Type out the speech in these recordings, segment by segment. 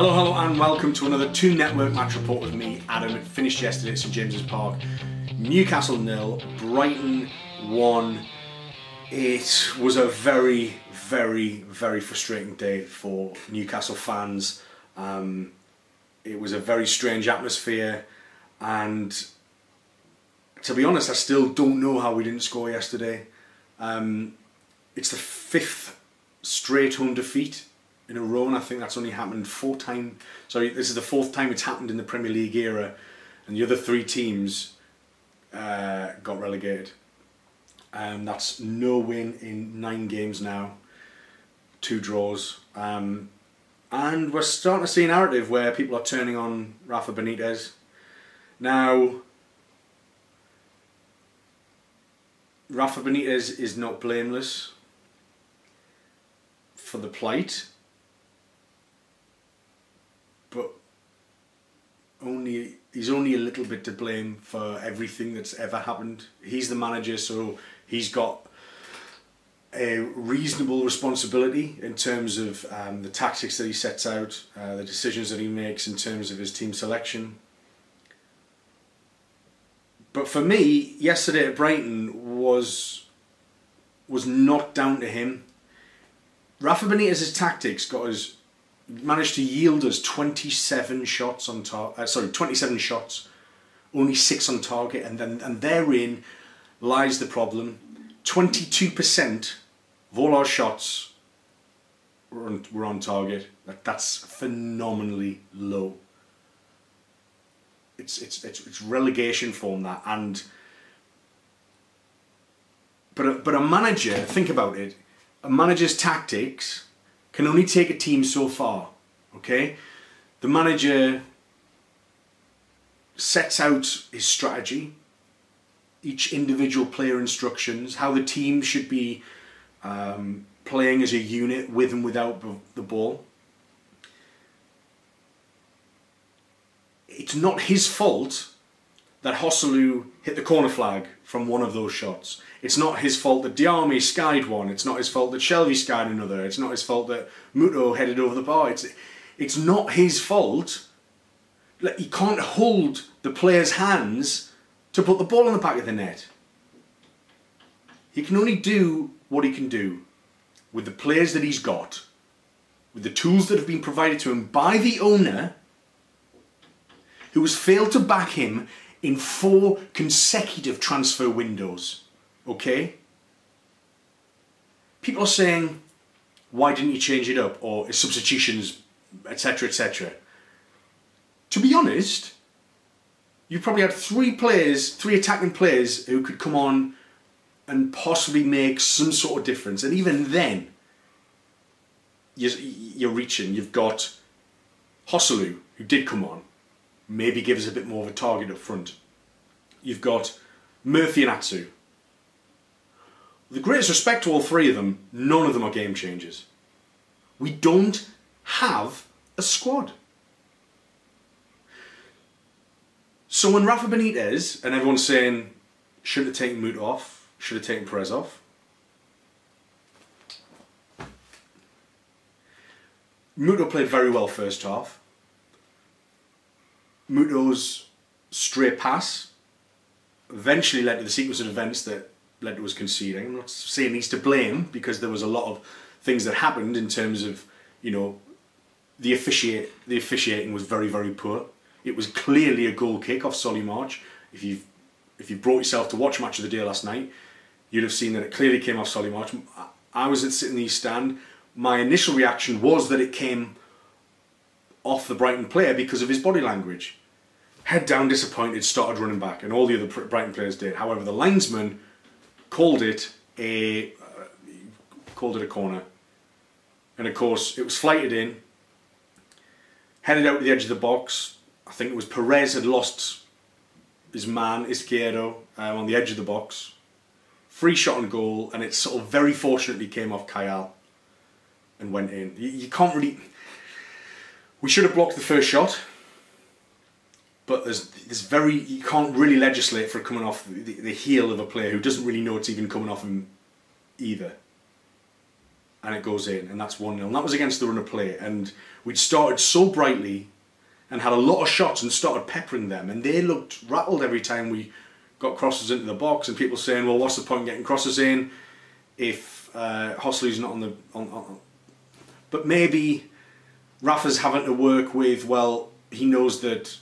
Hello and welcome to another 2 Network match report with me, Adam. It finished yesterday at St James's Park. Newcastle 0, Brighton 1. It was a very frustrating day for Newcastle fans. It was a very strange atmosphere, and to be honest, I still don't know how we didn't score yesterday. It's the 5th straight home defeat in a row, and I think that's only happened 4 times. Sorry, this is the 4th time it's happened in the Premier League era, and the other 3 teams got relegated. That's no win in 9 games now, 2 draws, and we're starting to see a narrative where people are turning on Rafa Benitez. Now, Rafa Benitez is not blameless for the plight, but he's only a little bit to blame for everything that's ever happened. He's the manager, so he's got a reasonable responsibility in terms of the tactics that he sets out, the decisions that he makes in terms of his team selection. But for me, yesterday at Brighton was not down to him. Rafa Benitez's tactics managed to yield us 27 shots on target. 27 shots, only 6 on target, and therein lies the problem. 22% of all our shots were on target. That's phenomenally low. It's relegation form, that. But a manager, think about it. A manager's tactics can only take a team so far, okay? The manager sets out his strategy, each individual player instructions, how the team should be playing as a unit with and without the ball. It's not his fault that Joselu hit the corner flag from one of those shots. It's not his fault that Diarmi skied one. It's not his fault that Shelvey skied another. It's not his fault that Muto headed over the bar. It's not his fault. He can't hold the player's hands to put the ball in the back of the net. He can only do what he can do with the players that he's got, with the tools that have been provided to him by the owner, who has failed to back him in 4 consecutive transfer windows. Okay? People are saying, why didn't you change it up? Or substitutions, etc, etc. To be honest, you probably had 3 attacking players who could come on and possibly make some sort of difference. And even then, you're reaching. You've got Joselu, who did come on, maybe give us a bit more of a target up front. You've got Murphy and Atsu. With the greatest respect to all 3 of them, none of them are game changers. We don't have a squad. So when Rafa Benitez, and everyone's saying, should have taken Muto off, should have taken Perez off, Muto played very well first half. Muto's stray pass eventually led to the sequence of events that led to us conceding. I'm not saying he's to blame, because there was a lot of things that happened in terms of, you know, the officiating was very poor. It was clearly a goal kick off Solly March. If you brought yourself to watch Match of the Day last night, you'd have seen that it clearly came off Solly March. I was sitting in the East Stand. My initial reaction was that it came off the Brighton player because of his body language. Head down, disappointed, started running back, and all the other Brighton players did. However, the linesman called it a corner, and of course it was flighted in, headed out to the edge of the box. I think it was Perez had lost his man Izquierdo on the edge of the box. Free shot on goal, and it sort of very fortunately came off Kayal and went in. You can't really. We should have blocked the first shot, but you can't really legislate for it coming off the heel of a player who doesn't really know it's even coming off him either. and it goes in, and that's 1-0. And that was against the run of play, and we'd started so brightly and had a lot of shots and started peppering them, and they looked rattled every time we got crosses into the box, and people saying, well, what's the point in getting crosses in if Hossley's not on the... But maybe Rafa's having to work with, well, he knows that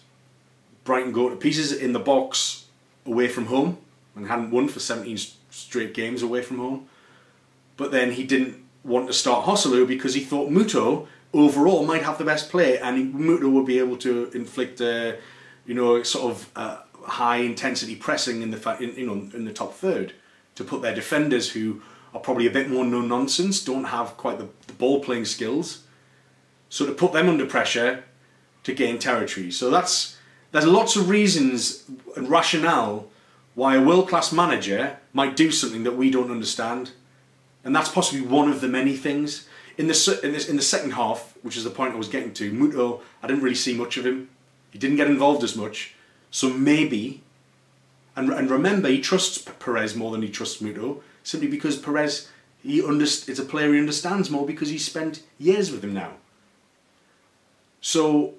Brighton go to pieces in the box away from home and hadn't won for 17 straight games away from home. But then he didn't want to start Hosselu because he thought Muto overall might have the best play, and Muto would be able to inflict sort of high intensity pressing in the top third to put their defenders, who are probably a bit more no nonsense, don't have quite the ball playing skills, so to put them under pressure to gain territory. So there's lots of reasons and rationale why a world-class manager might do something that we don't understand, and that's possibly one of the many things. In the second half, which is the point I was getting to, Muto, I didn't really see much of him. He didn't get involved as much, so maybe, and remember, he trusts Perez more than he trusts Muto, simply because Perez is a player he understands more because he's spent years with him now. So,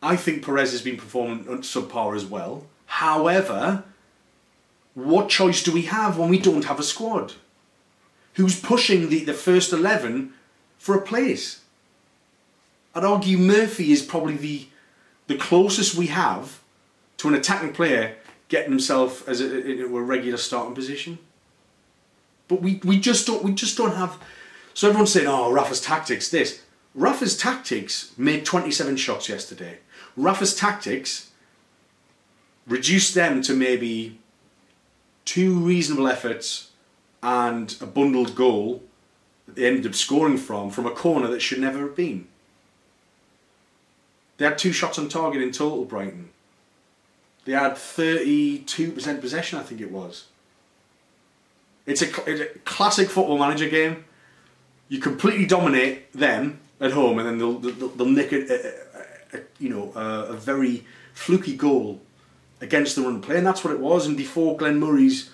I think Perez has been performing subpar as well. However, what choice do we have when we don't have a squad? Who's pushing the first 11 for a place? I'd argue Murphy is probably the closest we have to an attacking player getting himself as a regular starting position. But we just don't have. So everyone's saying, oh, Rafa's tactics this. Rafa's tactics made 27 shots yesterday. Rafa's tactics reduced them to maybe 2 reasonable efforts and a bundled goal that they ended up scoring from a corner that should never have been. They had 2 shots on target in total, Brighton. They had 32% possession, I think it was. It's a classic football manager game. You completely dominate them at home, and then they'll nick a very fluky goal against the run play, and that's what it was. And before Glenn Murray's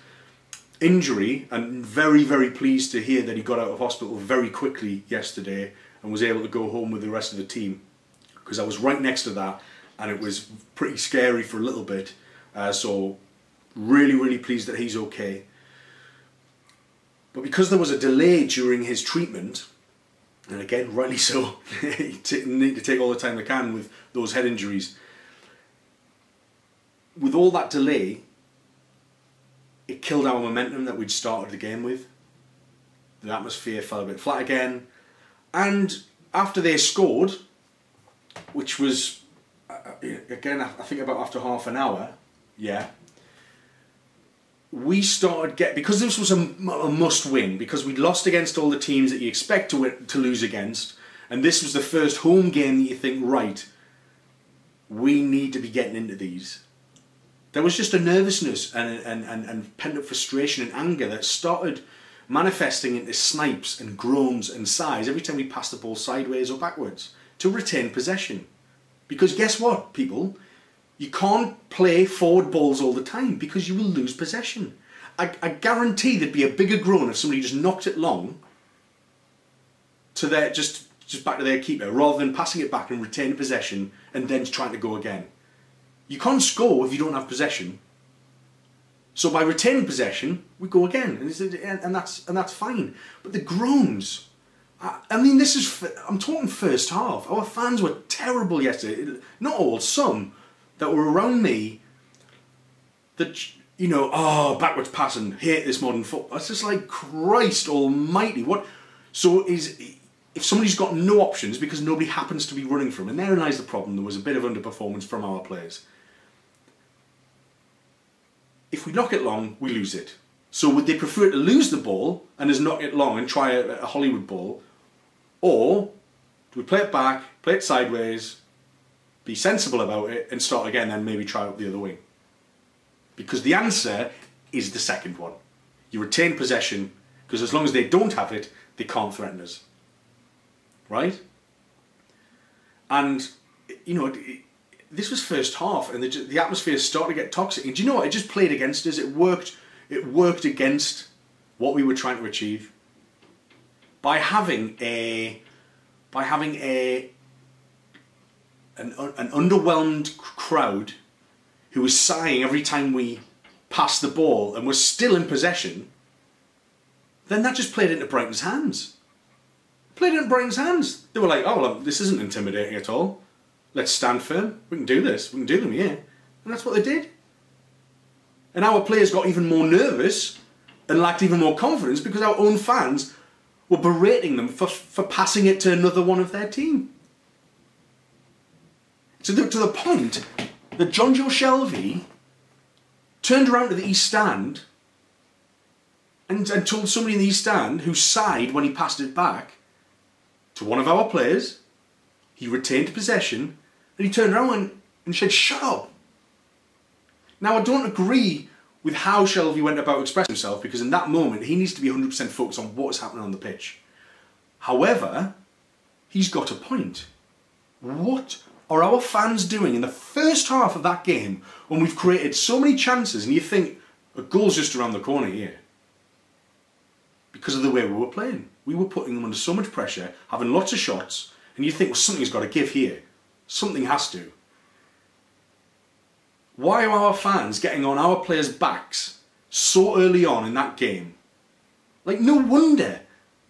injury, and very, very pleased to hear that he got out of hospital very quickly yesterday and was able to go home with the rest of the team, because I was right next to that and it was pretty scary for a little bit. So really, really pleased that he's okay. But because there was a delay during his treatment, and again, rightly so, you need to take all the time they can with those head injuries. With all that delay, it killed our momentum that we'd started the game with. The atmosphere fell a bit flat again. And after they scored, which was, again, I think about after half an hour, yeah, we started because this was a must win, because we'd lost against all the teams that you expect to lose against, and this was the first home game that you think, right, we need to be getting into these. There was just a nervousness and pent-up frustration and anger that started manifesting into snipes and groans and sighs every time we passed the ball sideways or backwards to retain possession. Because guess what, people? You can't play forward balls all the time because you will lose possession. I guarantee there'd be a bigger groan if somebody just knocked it long to their just back to their keeper, rather than passing it back and retaining possession and then trying to go again. You can't score if you don't have possession. So by retaining possession, we go again, and that's fine. But the groans, I mean, I'm talking first half. Our fans were terrible yesterday. Not all, some that were around me. That, you know, oh, backwards passing, hate this modern football. It's just like, Christ Almighty, what? So if somebody's got no options because nobody happens to be running from, and therein lies the problem. There was a bit of underperformance from our players. If we knock it long, we lose it. So would they prefer to lose the ball and just knock it long and try a Hollywood ball? Or do we play it back, play it sideways, be sensible about it and start again, then maybe try out the other wing? Because the answer is the second one. You retain possession, because as long as they don't have it, they can't threaten us. Right? And, you know, this was first half, and the atmosphere started to get toxic. And do you know what? It just played against us. It worked against what we were trying to achieve by having an underwhelmed crowd who was sighing every time we passed the ball and was still in possession. Then that just played into Brighton's hands. Played into Brighton's hands. They were like, oh, well, this isn't intimidating at all. Let's stand firm. We can do this. We can do them here. And that's what they did. And our players got even more nervous and lacked even more confidence because our own fans were berating them for passing it to another one of their team. To the point that John Joe Shelvey turned around to the East Stand and told somebody in the East Stand who sighed when he passed it back to one of our players. He retained possession and he turned around and said, "Shut up." Now, I don't agree with how Shelvey went about expressing himself, because in that moment he needs to be 100% focused on what's happening on the pitch. However, he's got a point. What are our fans doing in the first half of that game when we've created so many chances and you think a goal's just around the corner here? Because of the way we were playing. We were putting them under so much pressure, having lots of shots, and you think, well, something's got to give here. Something has to. Why are our fans getting on our players' backs so early on in that game? Like, no wonder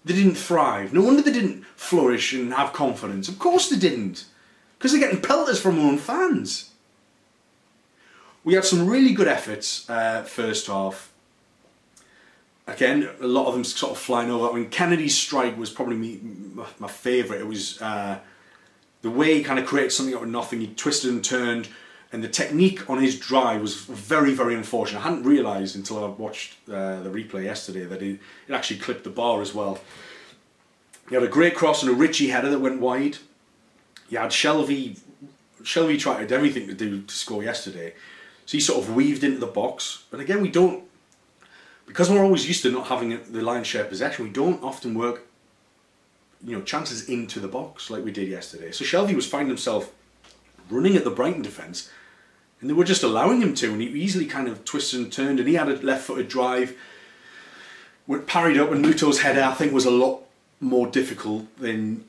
they didn't thrive. No wonder they didn't flourish and have confidence. Of course they didn't. Because they're getting pelters from our own fans. We had some really good efforts first half. Again, a lot of them sort of flying over. I mean, Kennedy's strike was probably my favourite. It was the way he kind of created something out of nothing. He twisted and turned. And the technique on his drive was very, very unfortunate. I hadn't realised until I watched the replay yesterday that it actually clipped the bar as well. He had a great cross and a Ritchie header that went wide. You had Shelvey tried everything to do to score yesterday. So he sort of weaved into the box. But again, we don't, because we're always used to not having the lion's share possession, we don't often work, chances into the box like we did yesterday. So Shelvey was finding himself running at the Brighton defence, and they were just allowing him to, and he easily kind of twisted and turned, and he had a left-footed drive, parried up, and Muto's header, I think, was a lot more difficult than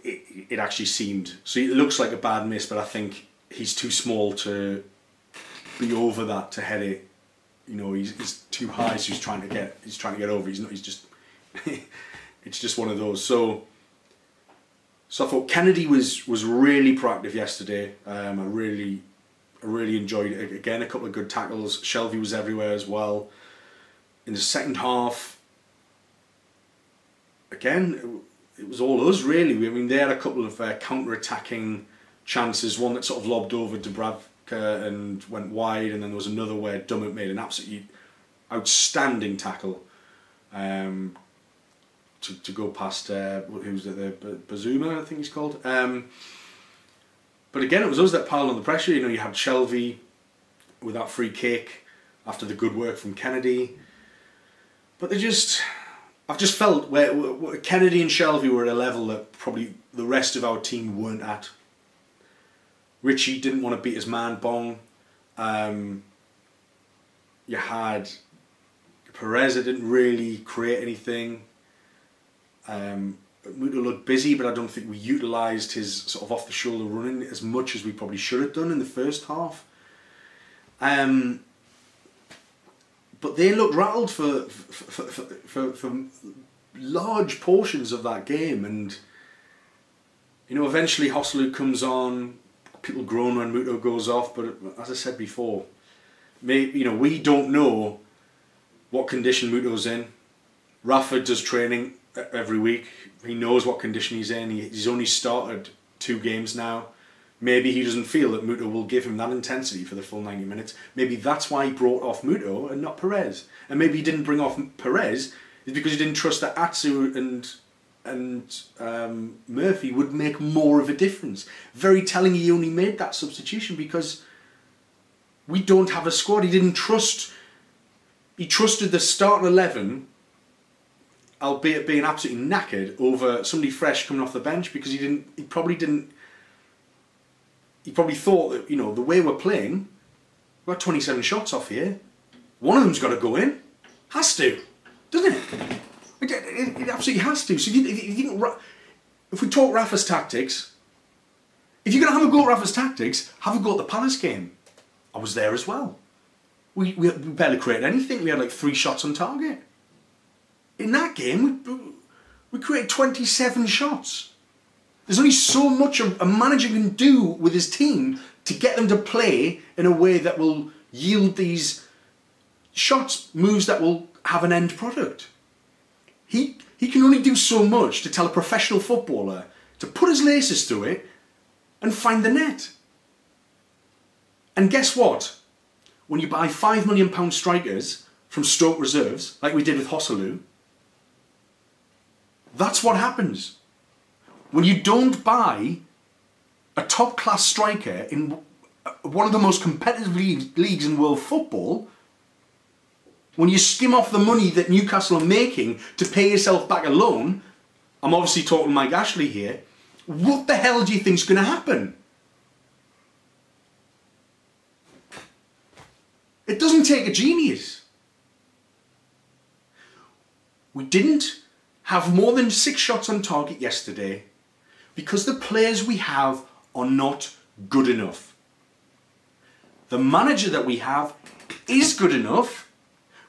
it actually seemed. So it looks like a bad miss, but I think he's too small to be over that to head it. He's too high, so he's trying to get over. He's just it's just one of those. So I thought Kennedy was really proactive yesterday. I really enjoyed it. Again, a couple of good tackles. Shelvey was everywhere as well. In the second half, again, it was all us really. I mean, they had a couple of counter-attacking chances. One that sort of lobbed over Dubravka and went wide, and then there was another where Dummett made an absolutely outstanding tackle to go past who's the Bazuma, I think he's called. But again, it was us that piled on the pressure. You had Shelvey with that free kick after the good work from Kennedy. But I've just felt where Kennedy and Shelvey were at a level that probably the rest of our team weren't at. Ritchie didn't want to beat his man, Bong. You had Perez that didn't really create anything. Muto looked busy, but I don't think we utilised his sort of off-the-shoulder running as much as we probably should have done in the first half. But they looked rattled for large portions of that game, and eventually Hoslu comes on. People groan when Muto goes off, but as I said before, we don't know what condition Muto's in. Rafa does training every week. He knows what condition he's in. He's only started 2 games now. Maybe he doesn't feel that Muto will give him that intensity for the full 90 minutes. Maybe that's why he brought off Muto and not Perez. And maybe he didn't bring off Perez is because he didn't trust that Atsu and Murphy would make more of a difference. Very telling, he only made that substitution because we don't have a squad. He didn't trust. He trusted the starting 11, albeit being absolutely knackered, over somebody fresh coming off the bench, because he probably thought that, the way we're playing, we've got 27 shots off here. One of them's got to go in. Has to. Doesn't it? It absolutely has to. So if we talk Rafa's tactics, if you're going to have a go at Rafa's tactics, have a go at the Palace game. I was there as well. We barely created anything. We had like 3 shots on target. In that game, we created 27 shots. There's only so much a manager can do with his team to get them to play in a way that will yield these shots, moves that will have an end product. He can only do so much to tell a professional footballer to put his laces through it and find the net. And guess what? When you buy £5 million strikers from Stoke reserves, like we did with Hosselu, that's what happens. When you don't buy a top-class striker in one of the most competitive leagues in world football, when you skim off the money that Newcastle are making to pay yourself back a loan, I'm obviously talking Mike Ashley here, what the hell do you think's going to happen? It doesn't take a genius. We didn't have more than 6 shots on target yesterday because the players we have are not good enough. The manager that we have is good enough,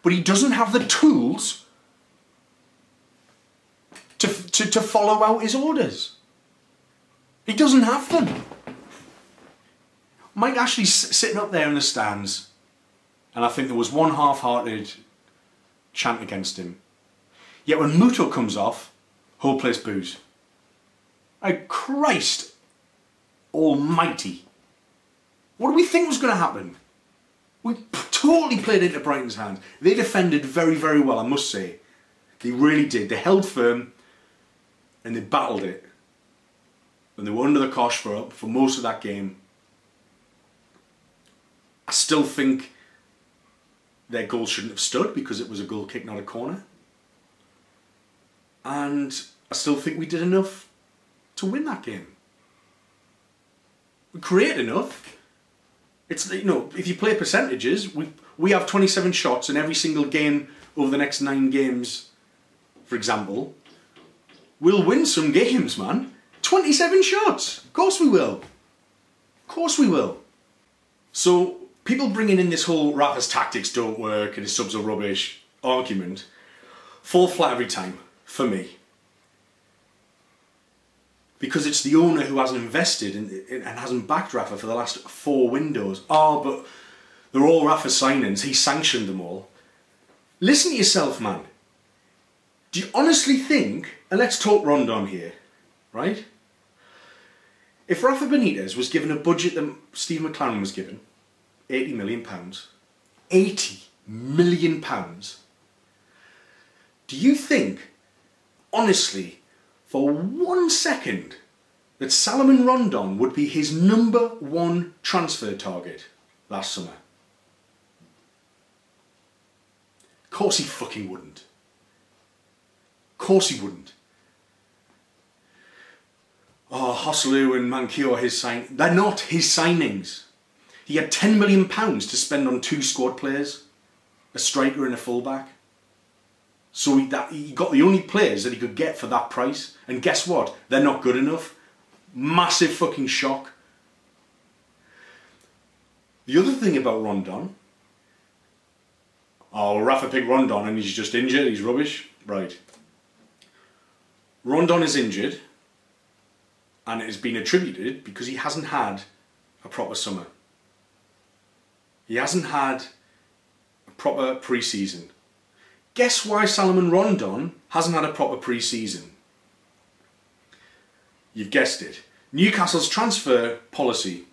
but he doesn't have the tools to follow out his orders. He doesn't have them. Mike Ashley's sitting up there in the stands, and I think there was one half-hearted chant against him. Yet when Muto comes off, whole place boos. Christ almighty. What do we think was going to happen? We totally played into Brighton's hands. They defended very, very well, I must say. They really did. They held firm and they battled it. And they were under the cosh for most of that game. I still think their goal shouldn't have stood because it was a goal kick, not a corner. And I still think we did enough to win that game. We created enough. It's, you know, if you play percentages, we have 27 shots in every single game over the next 9 games, for example. We'll win some games, man. 27 shots. Of course we will. Of course we will. So people bringing in this whole Rafa's tactics don't work and his subs are rubbish argument fall flat every time for me. Because it's the owner who hasn't invested and hasn't backed Rafa for the last 4 windows. Oh, but they're all Rafa signings. He sanctioned them all. Listen to yourself, man. Do you honestly think, and let's talk Rondon here, right? If Rafa Benitez was given a budget that Steve McLaren was given, £80 million, £80 million, do you think, honestly, for 1 second, that Salomon Rondon would be his #1 transfer target last summer? Of course he fucking wouldn't. Of course he wouldn't. Oh, Hosselu and Manquillo are his sign. They're not his signings. He had £10 million to spend on 2 squad players, a striker and a fullback. So he got the only players that he could get for that price. And guess what? They're not good enough. Massive fucking shock. The other thing about Rondon. Oh, Rafa picked Rondon and he's just injured. He's rubbish. Right. Rondon is injured. And it has been attributed because he hasn't had a proper summer. He hasn't had a proper pre-season. Guess why Salomon Rondon hasn't had a proper pre-season? You've guessed it. Newcastle's transfer policy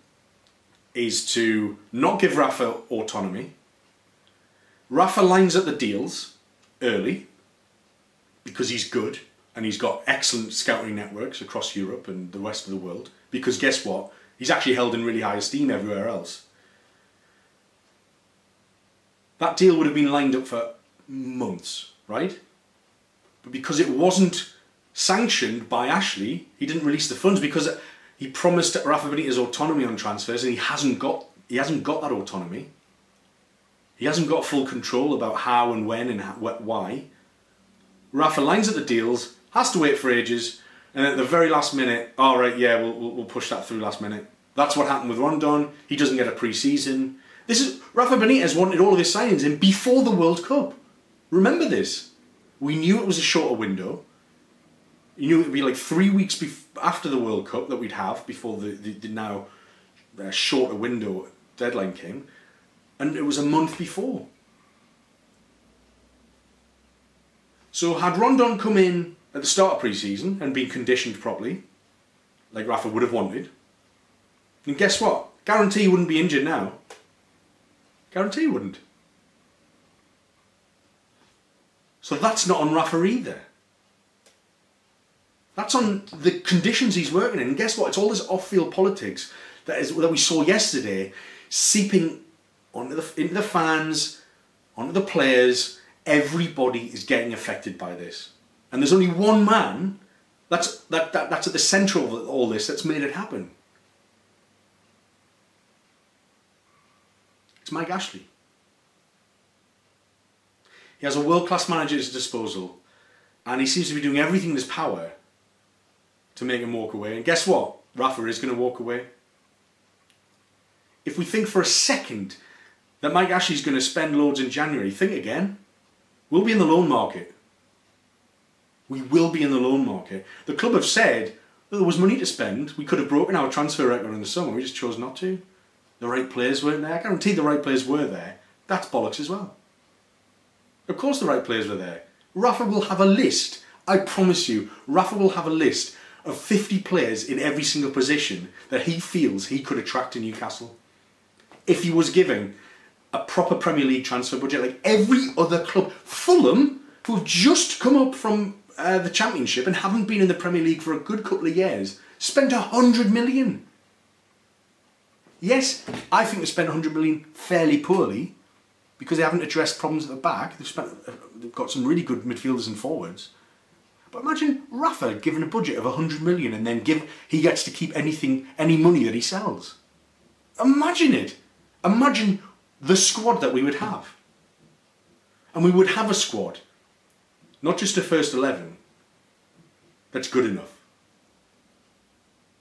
is to not give Rafa autonomy. Rafa lines up the deals early because he's good and he's got excellent scouting networks across Europe and the rest of the world. Because guess what? He's actually held in really high esteem everywhere else. That deal would have been lined up for months, right? But because it wasn't sanctioned by Ashley, he didn't release the funds because he promised Rafa Benitez autonomy on transfers and he hasn't got that autonomy. He hasn't got full control about how and when and why. Rafa lines up the deals, has to wait for ages, and at the very last minute, all right, yeah, we'll push that through last minute. That's what happened with Rondon. He doesn't get a pre-season. Rafa Benitez wanted all of his signings in before the World Cup. Remember this. We knew it was a shorter window. You knew it would be like 3 weeks after the World Cup that we'd have before the now shorter window deadline came. And it was a month before. So had Rondon come in at the start of pre-season and been conditioned properly, like Rafa would have wanted, then guess what? Guarantee he wouldn't be injured now. Guarantee he wouldn't. So that's not on Rafa either. That's on the conditions he's working in. And guess what? It's all this off-field politics that we saw yesterday seeping into the fans, onto the players. Everybody is getting affected by this. And there's only one man that's at the centre of all this that's made it happen. It's Mike Ashley. He has a world-class manager at his disposal, and he seems to be doing everything in his power to make him walk away. And guess what? Rafa is going to walk away. If we think for a second that Mike Ashley's going to spend loads in January, think again. We'll be in the loan market. We will be in the loan market. The club have said that there was money to spend. We could have broken our transfer record in the summer. We just chose not to. The right players weren't there. I guarantee the right players were there. That's bollocks as well. Of course the right players were there. Rafa will have a list. I promise you, Rafa will have a list of 50 players in every single position that he feels he could attract to Newcastle. If he was giving a proper Premier League transfer budget like every other club. Fulham, who have just come up from the Championship and haven't been in the Premier League for a good couple of years, spent 100 million. Yes, I think they spent 100 million fairly poorly because they haven't addressed problems at the back. They've got some really good midfielders and forwards. But imagine Rafa given a budget of 100 million and then he gets to keep any money that he sells. Imagine it. Imagine the squad that we would have. And we would have a squad, not just a first 11, that's good enough.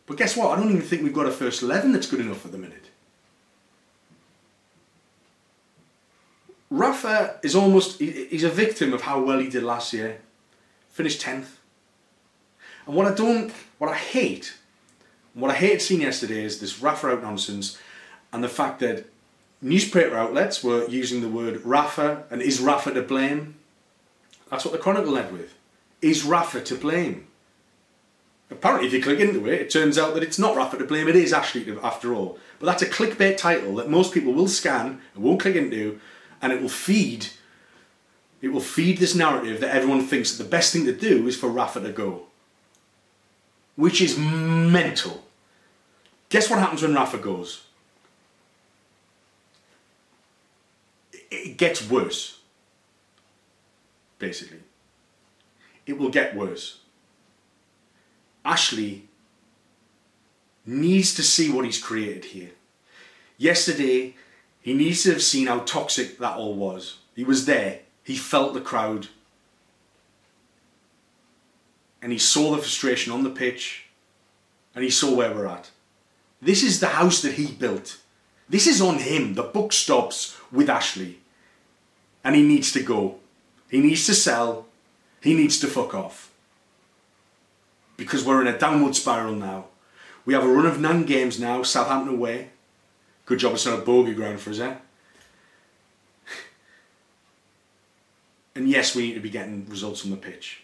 But guess what? I don't even think we've got a first 11 that's good enough at the minute. Rafa is he's a victim of how well he did last year. Finished 10th. And what I hate seeing yesterday is this Rafa out nonsense and the fact that newspaper outlets were using the word Rafa and is Rafa to blame? That's what the Chronicle led with. Is Rafa to blame? Apparently if you click into it, it turns out that it's not Rafa to blame, it is Ashley after all. But that's a clickbait title that most people will scan and won't click into, and it will feed this narrative that everyone thinks that the best thing to do is for Rafa to go. Which is mental. Guess what happens when Rafa goes? It gets worse. Basically. It will get worse. Ashley needs to see what he's created here. Yesterday, he needs to have seen how toxic that all was. He was there. He felt the crowd. And he saw the frustration on the pitch. And he saw where we're at. This is the house that he built. This is on him. The buck stops with Ashley. And he needs to go. He needs to sell. He needs to fuck off. Because we're in a downward spiral now. We have a run of 9 games now. Southampton away. Good job it's not a bogey ground for us, eh? And yes, we need to be getting results on the pitch.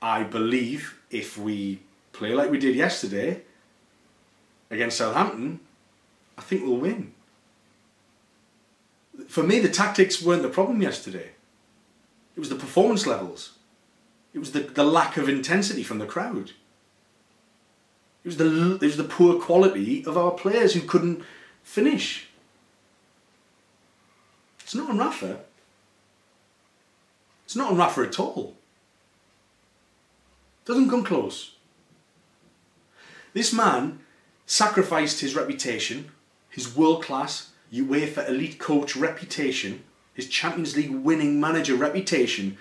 I believe if we play like we did yesterday against Southampton, I think we'll win. For me, the tactics weren't the problem yesterday. It was the performance levels. It was the lack of intensity from the crowd. It was the poor quality of our players who couldn't finish. It's not on Rafa. It's not on Rafa at all. Doesn't come close. This man sacrificed his reputation, his world-class UEFA elite coach reputation, his Champions League winning manager reputation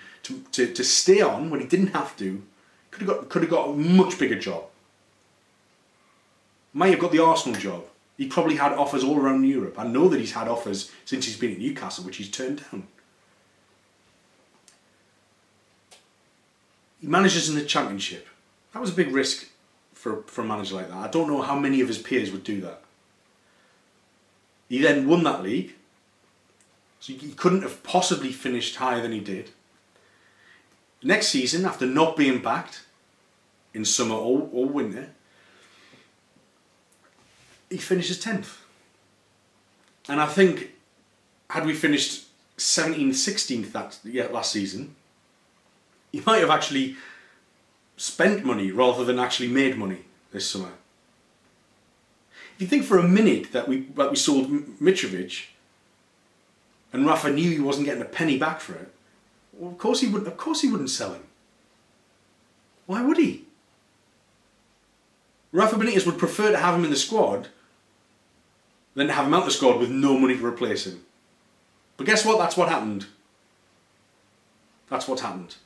to stay on when he didn't have to. Could have got a much bigger job. Might have got the Arsenal job. He probably had offers all around Europe. I know that he's had offers since he's been at Newcastle, which he's turned down. He manages in the Championship. That was a big risk for a manager like that. I don't know how many of his peers would do that. He then won that league. So he couldn't have possibly finished higher than he did. Next season, after not being backed in summer or winter, he finishes 10th. And I think, had we finished 17th, 16th last season, he might have actually spent money rather than actually made money this summer. If you think for a minute that we sold Mitrovic, and Rafa knew he wasn't getting a penny back for it, well, of course he wouldn't sell him. Why would he? Rafa Benitez would prefer to have him in the squad than to have him out the squad with no money to replace him. But guess what? That's what happened. That's what happened.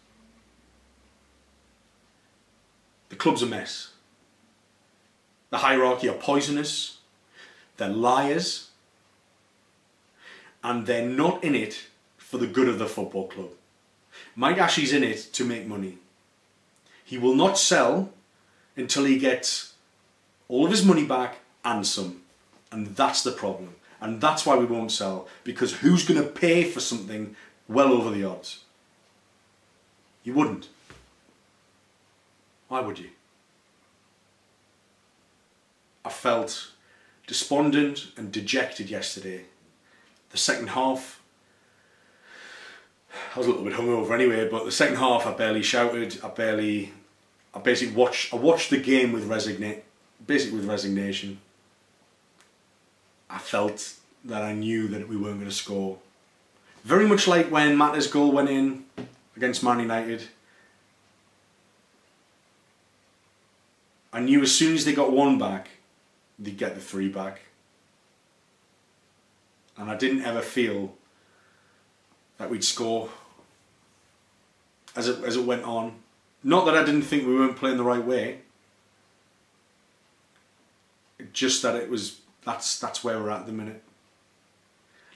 The club's a mess. The hierarchy are poisonous. They're liars. And they're not in it for the good of the football club. Mike Ashley's in it to make money. He will not sell until he gets all of his money back and some. And that's the problem. And that's why we won't sell. Because who's going to pay for something well over the odds? You wouldn't. Why would you? I felt despondent and dejected yesterday. The second half, I was a little bit hungover anyway, but the second half I barely shouted. I basically watched the game with resignation. I felt that I knew that we weren't going to score. Very much like when Mata's goal went in against Man United. I knew as soon as they got one back, they'd get the three back. And I didn't ever feel that we'd score as it went on. Not that I didn't think we weren't playing the right way. Just that that's where we're at the minute.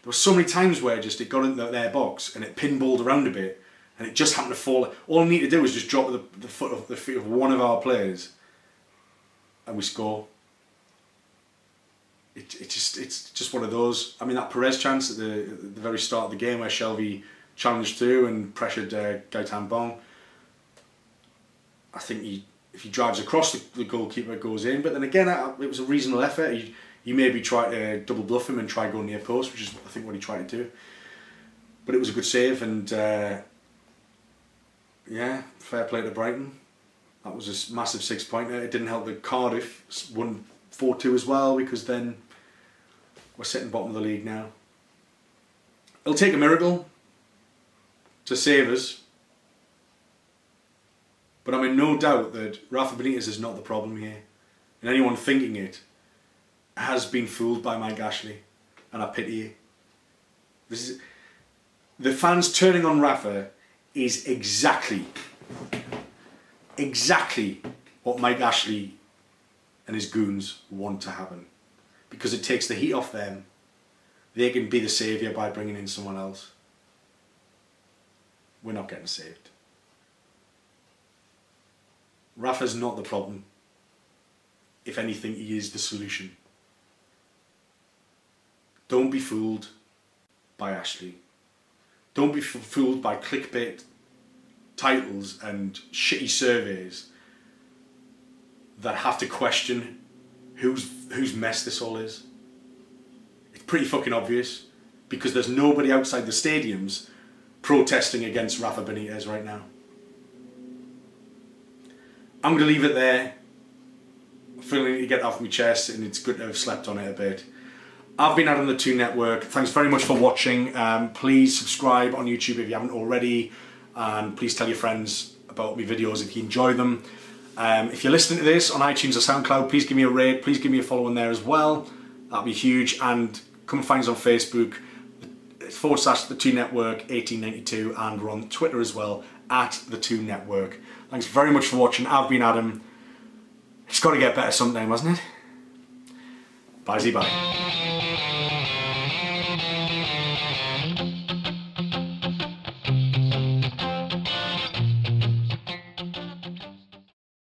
There were so many times where it got into their box and it pinballed around a bit and it just happened to fall. All I need to do was just drop the feet of one of our players and we score. It's just one of those. I mean, that Perez chance at the very start of the game where Shelvey challenged through and pressured Gaetan Bong. I think if he drives across the goalkeeper, it goes in. But then again, it was a reasonable effort. He maybe tried to double bluff him and try going near post, which is I think what he tried to do. But it was a good save, and yeah, fair play to Brighton. That was a massive 6-pointer. It didn't help that Cardiff won 4-2 as well, because then we're sitting bottom of the league now. It'll take a miracle to save us. But I'm in no doubt that Rafa Benitez is not the problem here. And anyone thinking it has been fooled by Mike Ashley. And I pity you. The fans turning on Rafa is exactly what Mike Ashley and his goons want to happen. Because it takes the heat off them. They can be the saviour by bringing in someone else. We're not getting saved. Rafa's not the problem. If anything, he is the solution. Don't be fooled by Ashley. Don't be fooled by clickbait titles and shitty surveys that have to question whose mess this all is. It's pretty fucking obvious, because there's nobody outside the stadiums protesting against Rafa Benitez right now. I'm going to leave it there. I'm feeling to get off my chest, and it's good to have slept on it a bit. I've been out on the 2 Network. Thanks very much for watching. Please subscribe on YouTube if you haven't already, and please tell your friends about my videos if you enjoy them. If you're listening to this on iTunes or SoundCloud, please give me a rate, please give me a follow in there as well. That'd be huge. And come and find us on Facebook. /The 2 Network 1892, and we're on Twitter as well at the 2 Network. Thanks very much for watching. I've been Adam. It's got to get better sometime, hasn't it? Bye-bye.